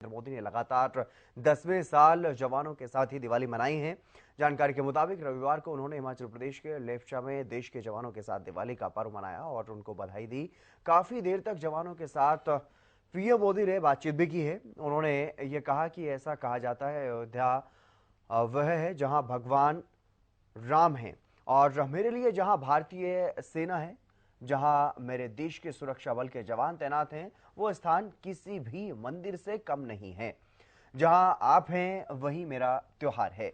नरेंद्र मोदी ने लगातार 10वें साल जवानों के साथ ही दिवाली मनाई है। जानकारी के मुताबिक रविवार को उन्होंने हिमाचल प्रदेश के लेपचा में देश के जवानों के साथ दिवाली का पर्व मनाया और उनको बधाई दी। काफी देर तक जवानों के साथ पीएम मोदी ने बातचीत भी की है। उन्होंने ये कहा कि ऐसा कहा जाता है अयोध्या वह है जहां भगवान राम है और मेरे लिए जहां भारतीय सेना है, जहां मेरे देश के सुरक्षा बल के जवान तैनात हैं, वो स्थान किसी भी मंदिर से कम नहीं है। जहां आप हैं वहीं मेरा त्योहार है।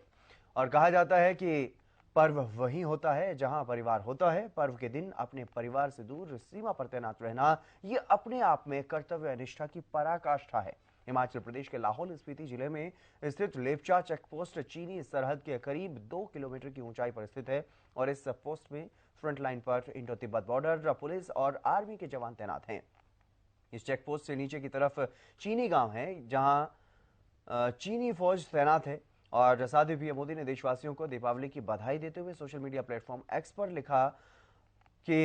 और कहा जाता है कि पर्व वही होता है जहां परिवार होता है। पर्व के दिन अपने परिवार से दूर सीमा पर तैनात रहना ये अपने आप में कर्तव्य निष्ठा की पराकाष्ठा है। हिमाचल प्रदेश के लाहौल स्पीति जिले में स्थित लेपचा चेकपोस्ट चीनी सरहद के करीब 2 किलोमीटर की ऊंचाई पर स्थित है और इस पोस्ट में फ्रंट लाइन पर इंडो तिब्बत बॉर्डर पुलिस और आर्मी के जवान तैनात हैं। इस चेकपोस्ट से नीचे की तरफ चीनी गांव है जहां चीनी फौज तैनात है। और साथ ही पीएम मोदी ने देशवासियों को दीपावली की बधाई देते हुए सोशल मीडिया प्लेटफॉर्म एक्स पर लिखा कि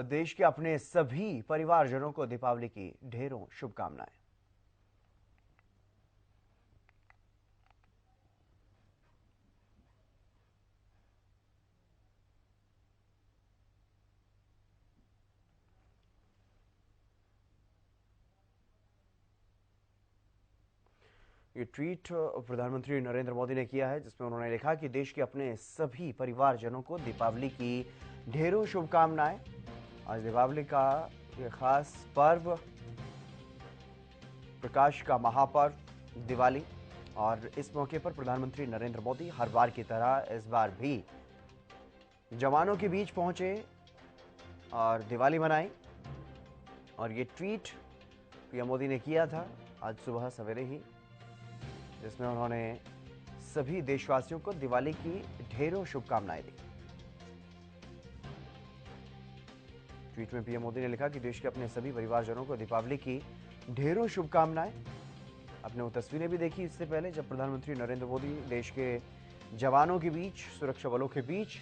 देश के अपने सभी परिवारजनों को दीपावली की ढेरों शुभकामनाएं। ये ट्वीट प्रधानमंत्री नरेंद्र मोदी ने किया है जिसमें उन्होंने लिखा कि देश के अपने सभी परिवारजनों को दीपावली की ढेरों शुभकामनाएं। आज दीपावली का ये खास पर्व, प्रकाश का महापर्व दिवाली, और इस मौके पर प्रधानमंत्री नरेंद्र मोदी हर बार की तरह इस बार भी जवानों के बीच पहुंचे और दिवाली मनाई। और ये ट्वीट पीएम मोदी ने किया था आज सुबह सवेरे ही, जिसमें उन्होंने सभी देशवासियों को दिवाली की ढेरों शुभकामनाएं दी। ट्वीट में पीएम मोदी ने लिखा कि देश के अपने सभी परिवारजनों को दीपावली की ढेरों शुभकामनाएं। आपने वो तस्वीरें भी देखी इससे पहले जब प्रधानमंत्री नरेंद्र मोदी देश के जवानों के बीच, सुरक्षा बलों के बीच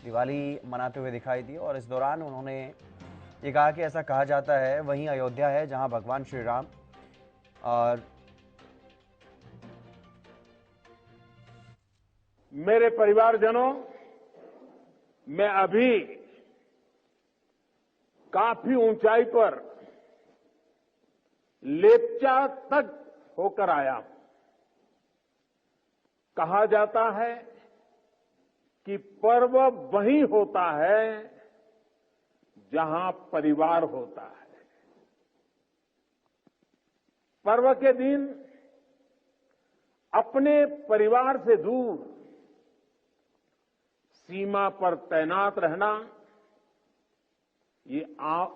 दिवाली मनाते हुए दिखाई दिए। और इस दौरान उन्होंने ये कहा कि ऐसा कहा जाता है वहीं अयोध्या है जहां भगवान श्री राम और मेरे परिवारजनों, मैं अभी काफी ऊंचाई पर लेपचा तक होकर आया। कहा जाता है कि पर्व वही होता है जहां परिवार होता है। पर्व के दिन अपने परिवार से दूर सीमा पर तैनात रहना ये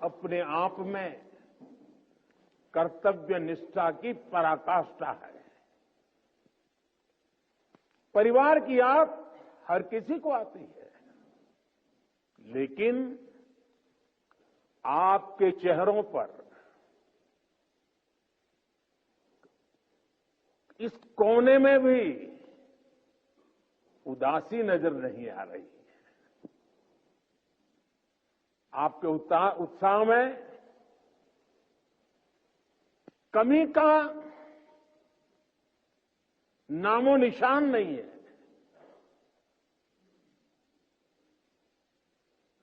अपने आप में कर्तव्य निष्ठा की पराकाष्ठा है। परिवार की याद हर किसी को आती है, लेकिन आपके चेहरों पर इस कोने में भी उदासी नजर नहीं आ रही है। आपके उत्साह में कमी का नामो निशान नहीं है।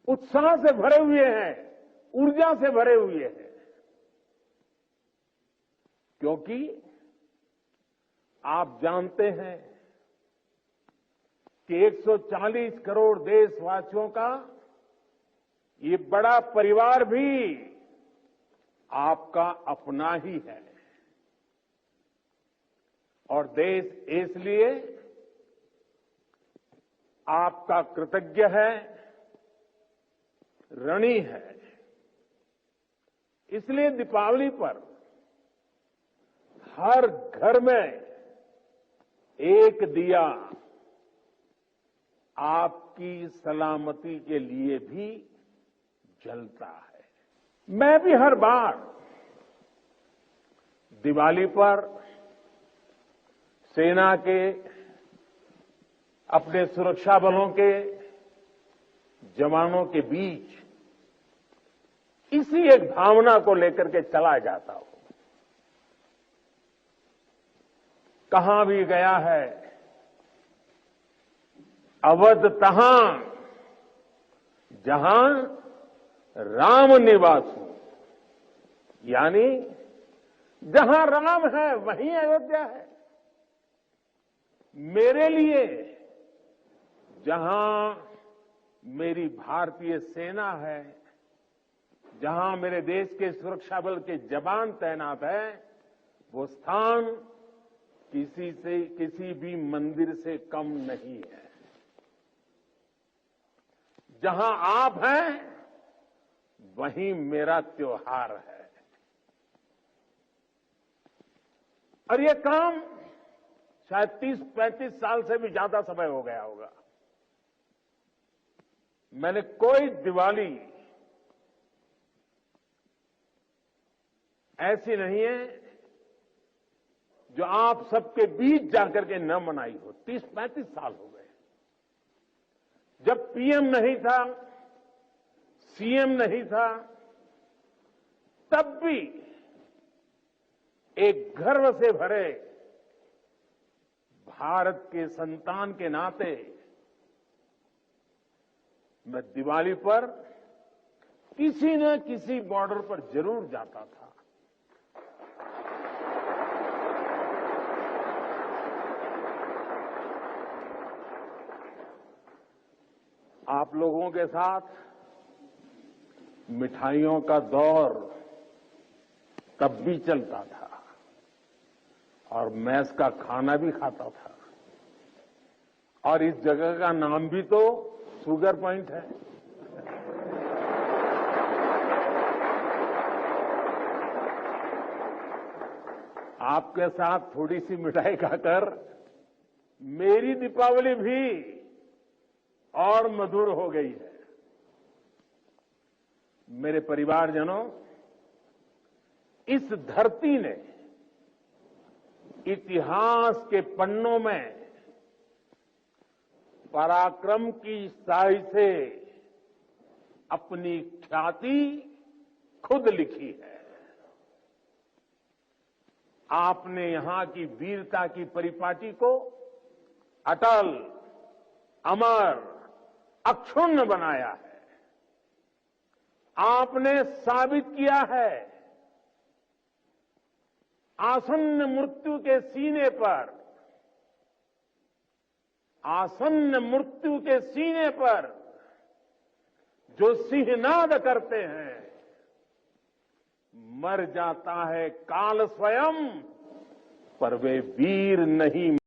उत्साह से भरे हुए हैं, ऊर्जा से भरे हुए हैं, क्योंकि आप जानते हैं कि 140 करोड़ देशवासियों का ये बड़ा परिवार भी आपका अपना ही है। और देश इसलिए आपका कृतज्ञ है, ऋणी है। इसलिए दीपावली पर हर घर में एक दिया आपकी सलामती के लिए भी जलता है। मैं भी हर बार दिवाली पर सेना के, अपने सुरक्षा बलों के जवानों के बीच इसी एक भावना को लेकर के चला जाता हूं। कहां भी गया है, अवध तहां जहां राम निवासु, यानी जहां राम है वहीं अयोध्या है। मेरे लिए जहां मेरी भारतीय सेना है, जहां मेरे देश के सुरक्षा बल के जवान तैनात हैं, वो स्थान किसी भी मंदिर से कम नहीं है। जहां आप हैं वहीं मेरा त्योहार है। और ये काम शायद 30-35 साल से भी ज्यादा समय हो गया होगा। मैंने कोई दिवाली ऐसी नहीं है जो आप सबके बीच जाकर के न मनाई हो। 30-35 साल हो गए। जब पीएम नहीं था, सीएम नहीं था, तब भी एक गर्व से भरे भारत के संतान के नाते मैं दिवाली पर किसी न किसी बॉर्डर पर जरूर जाता था। आप लोगों के साथ मिठाइयों का दौर तब भी चलता था और मैस का खाना भी खाता था। और इस जगह का नाम भी तो शुगर पॉइंट है। आपके साथ थोड़ी सी मिठाई खाकर मेरी दीपावली भी और मधुर हो गई है। मेरे परिवारजनों, इस धरती ने इतिहास के पन्नों में पराक्रम की स्याही से अपनी ख्याति खुद लिखी है। आपने यहां की वीरता की परिपाटी को अटल, अमर, अक्षुण्ण बनाया है। आपने साबित किया है आसन्न मृत्यु के सीने पर, आसन्न मृत्यु के सीने पर जो सिंहनाद करते हैं, मर जाता है काल स्वयं, पर वे वीर नहीं